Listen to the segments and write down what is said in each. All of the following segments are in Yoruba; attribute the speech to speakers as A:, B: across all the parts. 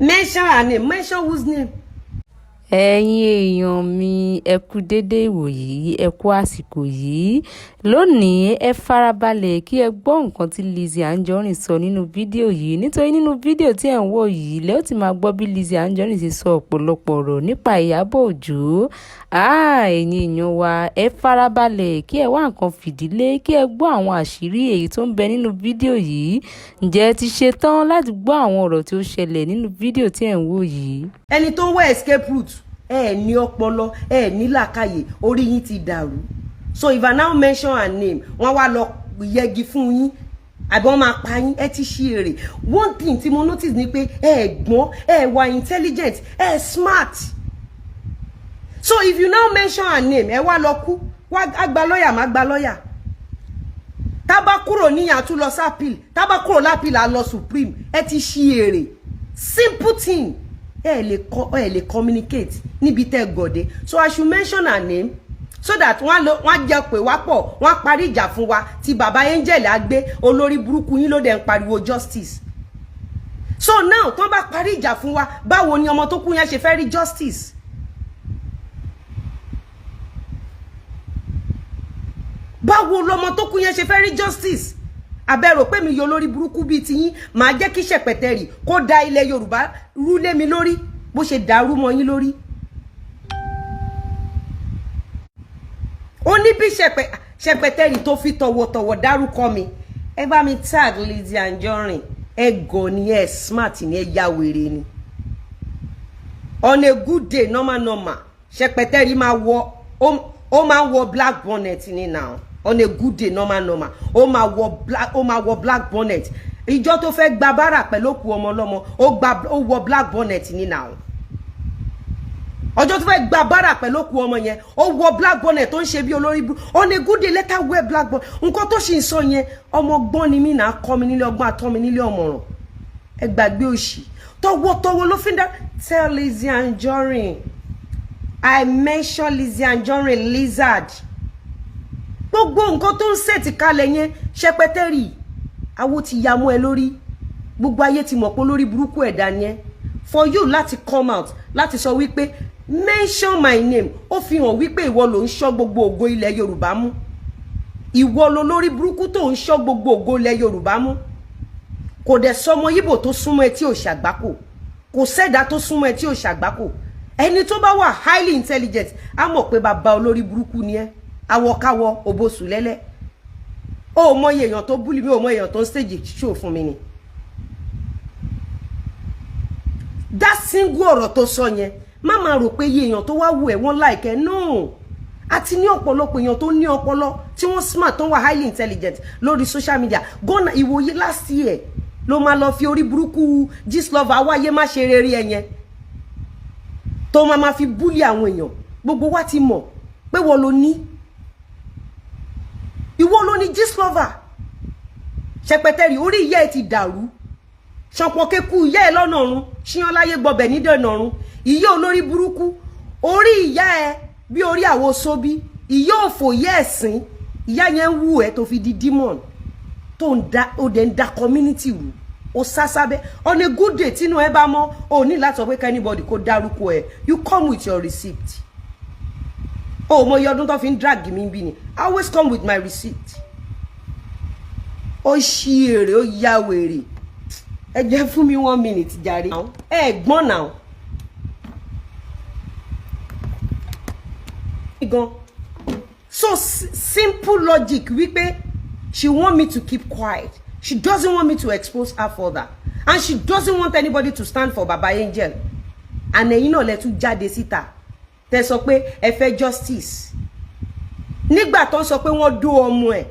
A: Mention her name. Mention whose name?
B: Ẹ̀yin èèyàn mi, ẹ kú dédé ìwòyí, ẹ kú àsìkò yìí. Lónìí ẹ farabalẹ̀ kí ẹ gbọ́ nǹkan tí Lizzy Anjorin sọ nínú fídíò yìí, nítorí nínú fídíò tí ẹ ń wò yìí lẹ́ ó ti máa gbọ́ bí Lizzy Anjorin ti sọ ọ̀pọ̀lọpọ̀ ọ̀rọ̀ nípa Ìyábọ̀ Òjó. Ẹ̀yin èèyàn wa, ẹ farabalẹ̀ kí ẹ wá nǹkan fìdílé, kí ẹ gbọ́ àwọn àṣírí èyí tó ń bẹ nínú fídíò yìí. Ǹjẹ́ ẹ ti ṣetán láti gbọ́ àwọn ọ̀rọ̀ tí ó ṣẹlẹ̀ nínú fídíò tí ẹ ń wò yìí?
A: Ẹni tó ń wá escape route, ẹ ní ọpọlọ, ẹ ní làákàyè, orí yín ti dàrú. So if I now mention her name, wọ́n wá lọ yẹgi fún yín, àbí wọ́n máa pa yín, ẹ ti ṣí èrè. One thing tí mo notice ni pé ẹ gbọ́n, ẹ wà intelligent, ẹ smart. So if you now mention her name, ẹ wá lọ kú, wá gba lọ́yà má gba lọ́yà. Tá bá kúrò níyàn tún lọ sápìl, tá bá kúrò lápìl á lọ supreme, ẹ ti ṣí èrè. Simple thing. ẹ lè communicate níbi tẹ́ gọ̀dé. So I should mention her name so that wọ́n jẹ́ pé wá pọ̀, wọ́n parí ìjà fún wa tí bàbá Angel á gbé olórí burúkú yín ló dẹ̀ ń pariwo justice. So now tán bá parí ìjà fún wa, báwo ni ọmọ tó kú yẹn ṣe fẹ́ rí justice? Báwo lọmọ tó kú yẹn ṣe fẹ́ rí justice? Abẹ́rò pé mi yọ lórí burúkú bíi tiyín, màá jẹ́ kí Ṣẹ̀pẹ̀tẹ̀rì kó da ilẹ̀ Yorùbá rú lé mi lórí bó ṣe dàrú mọ́ yín lórí. Ó ní bí Ṣẹ̀pẹ̀tẹ̀rì tó fi tọ̀wọ̀tọ̀wọ̀ dárúkọ mi. Ẹ bá mi tag Lizzy Anjorin. Ẹ gọ̀ ni, ẹ smart ni, ẹ ya wèrè ni. On a good day, normal, Ṣẹ̀pẹ̀tẹ̀rì máa wọ ó máa wọ black bonnet ni now. On a good day, normal, ó máa wọ black bonnet. Ìjọ tó fẹ́ gba bára pẹ̀lú òkú ọmọ ọlọ́mọ, ó wọ black bonnet ní now. Ọjọ́ tó fẹ́ gba bára pẹ̀lú òkú ọmọ yẹn, ó wọ black bonnet tó ń ṣe bí olórí bú. On a good day, let her wear black bonnet. Nǹkan tó ṣì ń sọ yẹn, ọmọ gbọ́n ni mí náà, kọ́ mi nílé ọgbọ́n, àtọ́ mi nílé ọmọràn. Ẹ gbàgbé òṣì. Tọwọ́tọwọ́ ló fi ń dá. Tell Lizzy Anjorin. I mention Lizzy Anjorin lizard. Gbogbo nǹkan tó ń sẹ̀tì kalẹ̀ yẹn, Ṣẹ̀pẹ̀tẹ̀rì awo ti ya mọ́ ẹ lórí. Gbogbo ayé ti mọ̀ pé lórí burúkú ẹ̀dá ni ẹ́. For you láti come out láti sọ wípé mention my name, ó fi hàn wípé ìwọ ló ń ṣọ́ gbogbo ògo ilẹ̀ Yorùbá mú. Ìwọ ló lórí burúkú tó ń ṣọ́ gbogbo ògo ilẹ̀ Yorùbá mú. Kò dẹ̀ sọmọ Yíbò tó súnmọ́ ẹ tí ò ṣàgbákò. Kò sẹ́dá tó súnmọ́ ẹ tí ò ṣàgbákò. Ẹni tó bá wà highly intelligent á mọ̀ pé bàbá olórí burúkú ni ẹ́. Awọkáwọ òbòsù lẹ́lẹ́. Ó mọ iye èèyàn tó búlì mí, ó mọ èèyàn tó stage show fún mi ni. That single ọ̀rọ̀ tó sọ yẹn, má máa rò pé iye èèyàn tó wá wù ẹ́ wọ́n like ẹ́. No. Àti ní ọ̀pọ̀lọpọ̀ èèyàn tó ní ọpọlọ tí wọ́n smart, tó wà highly intelligent lórí social media. Gọ́nà ìwòye last year ló máa lọ fi orí burúkú Gistlover awáyé má ṣe rere ẹ̀yẹn. Tó máa fi búlì àwọn èèyàn. Gbogbo wa ti mọ̀ pé wọ́n ló ní. Ìwọ ló ní Gistlover. Ṣẹ̀pẹ̀tẹ̀rì orí ìyá ẹ ti dàrú. Ṣọ̀pọ̀ kéku ìyá ẹ lọ́nà ọ̀run, ṣíyan láyé gbọbẹ̀ nídẹ̀nà ọ̀run. Ìyá olórí burúkú, orí ìyá ẹ bí orí àwo sóbí. Ìyá òfò ìyá ẹ̀sìn, ìyá yẹn ń wù ẹ tó fi di demon. Tó ń da, ó dẹ̀ ń da community rú. Ó sásábẹ́. On a good day tínú ẹ bá mọ́, ó ní láti sọ pé anybody kó dárúkọ ẹ. You come with your receipt. Oh, mo yọdún tó fi ń drag mi bí ni. I always come with my receipt. Ó ṣí èrè, ó ya wèrè. Ẹ jẹ́ fún mi 1 minute jàre. Ẹ gbọ́n now. So simple logic wípé she want me to keep quiet. She doesn't want me to expose her further. And she doesn't want anybody to stand for Baba Angel. And ẹ̀yin náà lẹ tún jáde síta. Tẹ́ sọ pé ẹ fẹ́ justice. Nígbà tó ń sọ pé wọ́n dó ọmọ ẹ̀,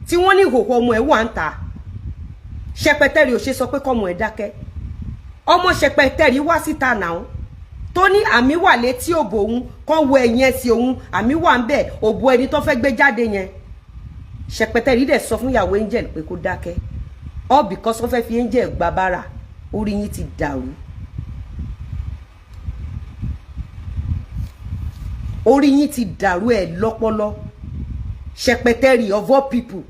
A: tí wọ́n ní ìhòhò ọmọ ẹ̀ wà ń ta. Ṣẹ̀pẹ̀tẹ̀rì ò ṣe sọ pé kọ́mọ ẹ̀ dákẹ́. Ọmọ Ṣẹ̀pẹ̀tẹ̀rì wá síta náà. Tó ní àmì wà létí òbò òun, kàn wo ẹ̀yìn ẹsẹ̀ òun, àmì wà ń bẹ̀, òbò ẹni tó fẹ́ gbé jáde yẹn. Ṣẹ̀pẹ̀tẹ̀rì dẹ̀ sọ fún ìyàwó Angel pé kó dákẹ́. All because wọ́n fẹ́ fi Angel gba bára. Orí yín ti dàrú. Orí yín ti dàrú ẹ̀ lọ́pọlọ. Ṣẹ̀pẹ̀tẹ̀rì of all people.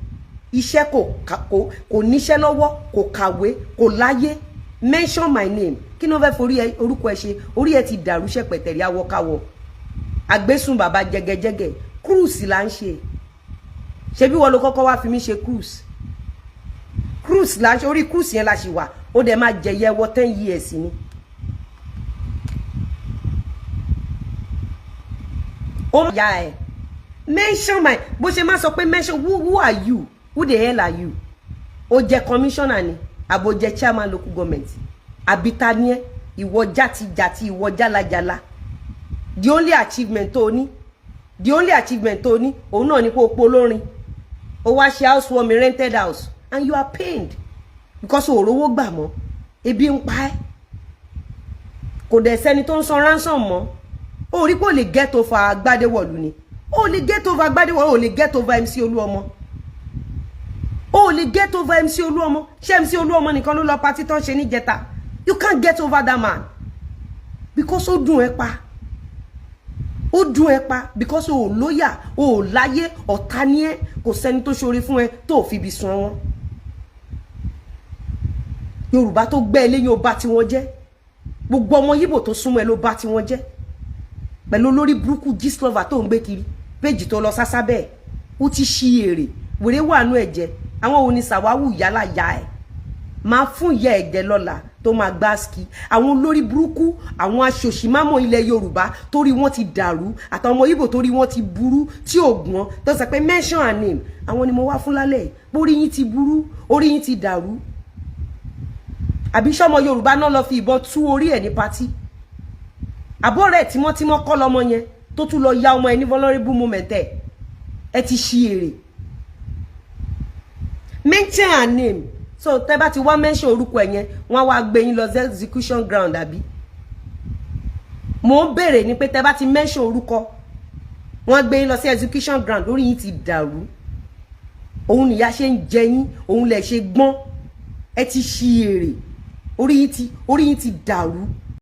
A: Iṣẹ́ kò níṣẹ́ lọ́wọ́, kò kàwé, kò láyé. mention my name kí ló fẹ́ forí orúkọ ẹ ṣe orí ẹ ti dàrú ṣẹpẹtẹrí awọkáwọ àgbésùn bàbá jẹgẹjẹgẹ cruise là ń ṣe ṣebí wọ́n ló kọ́kọ́ wá fi mí ṣe cruise là ń ṣe orí cruise yẹn la ṣì wà ó dẹ̀ máa jẹyẹ wọ 10 years ni. ó yà ẹ mention my bó ṣe máa sọ pé mention who are you who the hell are you ó jẹ́ commissioner ni àbò jẹ́ chairman local government àbíta ni ẹ ìwọ játijàti ìwọ jálajàla the only achievement tó ní òun náà ni pé o polórin o wá ṣe housewarming rented house and you are pained because o rówó gbà mọ́ ebi ń pa ẹ́ kò dẹ̀ sẹ́ni tó ń san ransom mọ́ o rí pé o lè get over Agbádéwọ̀lú ni o lè get over Agbádéwọ̀lú o lè get over MC Olúọmọ o lè get over MC Olúọmọ ṣé MC Olúọmọ nìkan ló lọ party tán ṣe níjẹta you can't get over that man because ó dùn ẹ́ pa because o lóyà o láyé ọ̀tá ní ẹ́ kò sẹ́ni tó ṣoore fún ẹ tó fi bí sun wọn Yorùbá tó gbẹ́ ilé yóò bá tí wọ́n jẹ́ gbogbo ọmọ Yíbò tó súnmọ́ ẹ ló bá tí wọ́n jẹ́ pẹ̀lú olórí burúkú Gistlover tó ń gbé kiri péjì tó lọ sásá bẹ́ẹ̀ ó ti ṣí èrè wèrè wà nú ẹ̀jẹ̀ àwọn òní sàwáwù yálà ya ẹ̀ máa fún ìyá ẹ̀jẹ̀ lọ́la tó máa gbá ski àwọn olórí burúkú àwọn aṣòṣìmámọ̀ ilẹ̀ Yorùbá torí wọ́n ti dàrú àtàwọn ọmọ Yíbò torí wọ́n ti burú tí ògbọ́n tó sọ pé mention her name àwọn ni mo wá fún lálẹ́ orí yín ti burú orí yín ti dàrú àbí sọmọ Yorùbá náà lọ fi ìbọn tú orí ẹ̀ ní pátí àbọ̀ rẹ̀ tímọ́tímọ́ kọ́ lọ́mọ yẹn tó tún lọ ya ọmọ ẹ ní vulnerable moment ẹ ti ṣí èrè mention her name so tẹ́ bá ti wá mention orúkọ ẹ̀ yẹn wọ́n wá gbé yín lọ execution ground àbí mo ń béèrè ni pé tẹ́ bá ti mention orúkọ wọ́n gbé yín lọ sí execution ground lórí yín ti dàrú òun nìyá ṣe ń jẹ yín òun lẹ̀ ṣe gbọ́n ẹ ti ṣí èrè orí yín ti dàrú